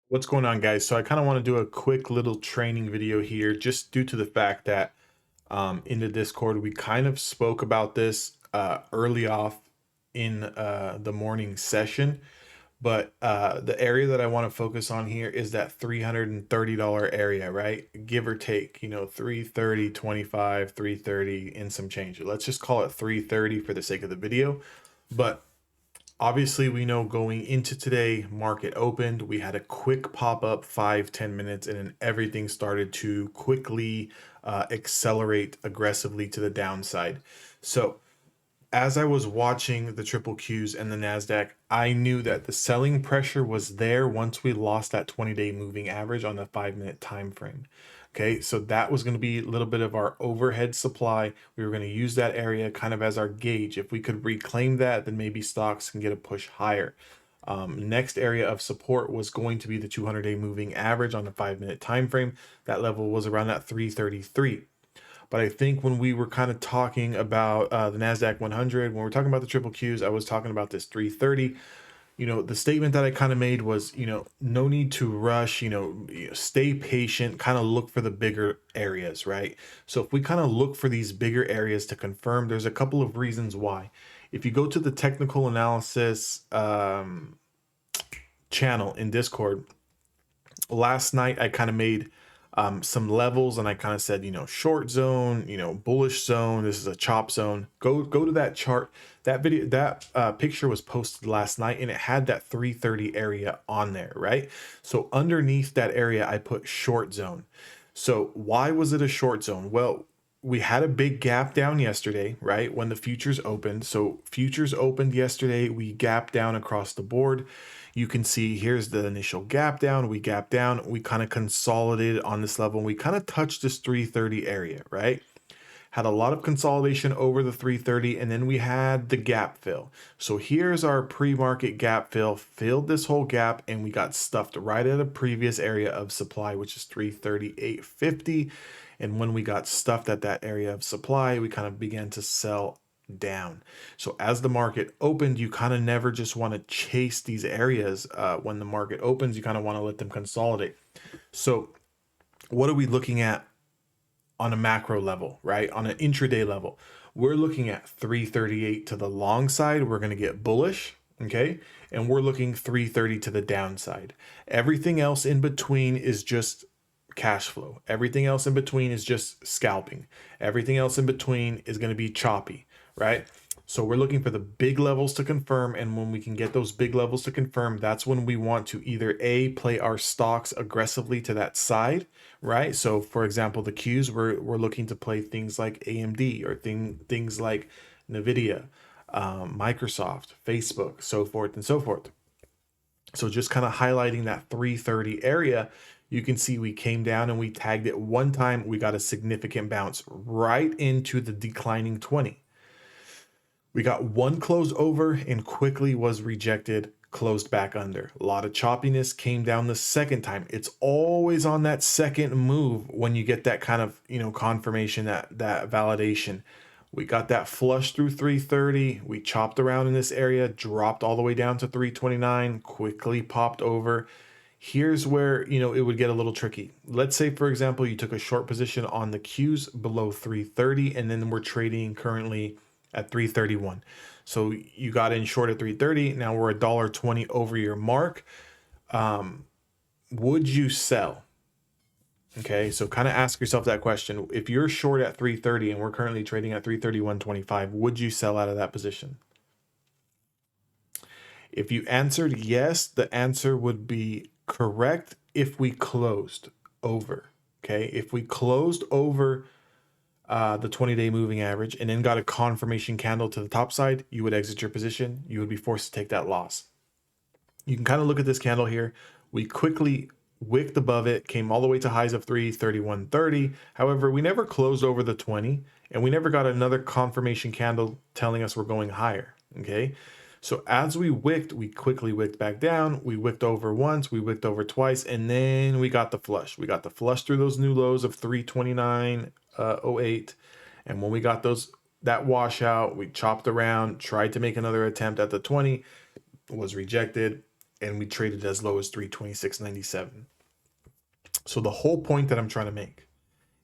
What's going on, guys? So I kind of want to do a quick little training video here, just due to the fact that in the Discord we kind of spoke about this early off in the morning session. But the area that I want to focus on here is that $330 area, right? Give or take, 330, 25, 330 and some change. Let's just call it 330 for the sake of the video. But obviously, we know going into today, market opened. We had a quick pop up 5-10 minutes, and then everything started to quickly accelerate aggressively to the downside. So, as I was watching the triple Qs and the NASDAQ, I knew that the selling pressure was there once we lost that 20-day moving average on the 5-minute time frame. Okay, so that was going to be a little bit of our overhead supply. We were going to use that area kind of as our gauge. If we could reclaim that, then maybe stocks can get a push higher. Next area of support was going to be the 200-day moving average on the 5-minute time frame. That level was around that 333. But I think when we were kind of talking about the NASDAQ 100, when we're talking about the triple Qs, I was talking about this 330. The statement that I kind of made was, no need to rush, stay patient, kind of look for the bigger areas, right? So if we kind of look for these bigger areas to confirm, there's a couple of reasons why. If you go to the technical analysis channel in Discord, last night I kind of made some levels, and I kind of said, short zone, bullish zone. This is a chop zone. Go to that chart. That video, that picture was posted last night, and it had that 330 area on there, right? So underneath that area, I put short zone. So why was it a short zone? Well, we had a big gap down yesterday, right? When the futures opened. So futures opened yesterday. We gapped down across the board. You can see here's the initial gap down. We gap down. We kind of consolidated on this level. And we kind of touched this 330 area, right? Had a lot of consolidation over the 330, and then we had the gap fill. So here's our pre-market gap fill, filled this whole gap, and we got stuffed right at a previous area of supply, which is 338.50. And when we got stuffed at that area of supply, we kind of began to sell down. So as the market opened, you kind of never just want to chase these areas. When the market opens, you kind of want to let them consolidate. So what are we looking at on a macro level, right? On an intraday level, we're looking at 338 to the long side. We're going to get bullish. Okay. And we're looking 330 to the downside. Everything else in between is just cash flow. Everything else in between is just scalping. Everything else in between is going to be choppy, right? So we're looking for the big levels to confirm. And when we can get those big levels to confirm, that's when we want to either A, play our stocks aggressively to that side, right? So for example, the Qs, we're looking to play things like AMD or things like NVIDIA, Microsoft, Facebook, so forth and so forth. So just kind of highlighting that 330 area, you can see we came down and we tagged it one time. We got a significant bounce right into the declining 20. We got one close over and quickly was rejected, closed back under. A lot of choppiness, came down the second time. It's always on that second move when you get that kind of, confirmation, that validation. We got that flush through 330. We chopped around in this area, dropped all the way down to 329, quickly popped over. Here's where, it would get a little tricky. Let's say, for example, you took a short position on the Qs below 330, and then we're trading currently at 331. So you got in short at 330. Now we're $1.20 over your mark. Would you sell? Okay, so kind of ask yourself that question. If you're short at 330 and we're currently trading at 331.25, would you sell out of that position? If you answered yes, the answer would be correct if we closed over. Okay, if we closed over the 20-day moving average and then got a confirmation candle to the top side, you would exit your position. You would be forced to take that loss. You can kind of look at this candle here. We quickly wicked above it, came all the way to highs of 331.30. However, we never closed over the 20, and we never got another confirmation candle telling us we're going higher. Okay, so as we wicked, we quickly wicked back down. We wicked over once, we wicked over twice, and then we got the flush. We got the flush through those new lows of 329.08. And when we got that washout, we chopped around, tried to make another attempt at the 20, was rejected, and we traded as low as 326.97. So the whole point that I'm trying to make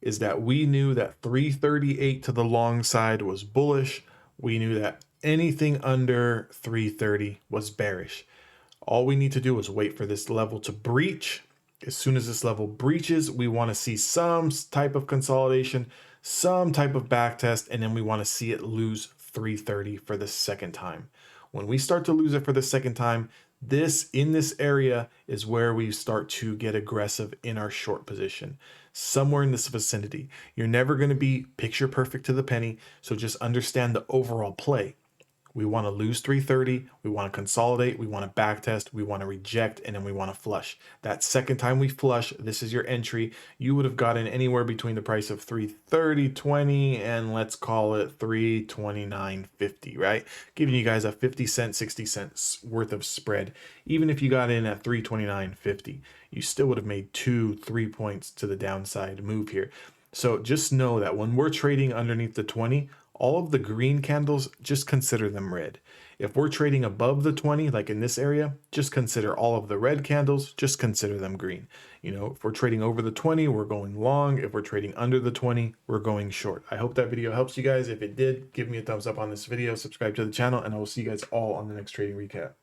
is that we knew that 338 to the long side was bullish. We knew that anything under 330 was bearish. All we need to do is wait for this level to breach. As soon as this level breaches, we want to see some type of consolidation, some type of back test, and then we want to see it lose 330 for the second time. When we start to lose it for the second time, in this area is where we start to get aggressive in our short position, somewhere in this vicinity. You're never going to be picture perfect to the penny, so just understand the overall play. We want to lose 330, we want to consolidate, we want to backtest, we want to reject, and then we want to flush. That second time we flush, this is your entry. You would have gotten anywhere between the price of 330.20 and let's call it 329.50, right? Giving you guys a 50 cent, 60 cents worth of spread. Even if you got in at 329.50, you still would have made 2-3 points to the downside move here. So just know that when we're trading underneath the 20, all of the green candles, just consider them red. If we're trading above the 20, like in this area, just consider all of the red candles, just consider them green. You know, if we're trading over the 20, we're going long. If we're trading under the 20, we're going short. I hope that video helps you guys. If it did, give me a thumbs up on this video, subscribe to the channel, and I will see you guys all on the next trading recap.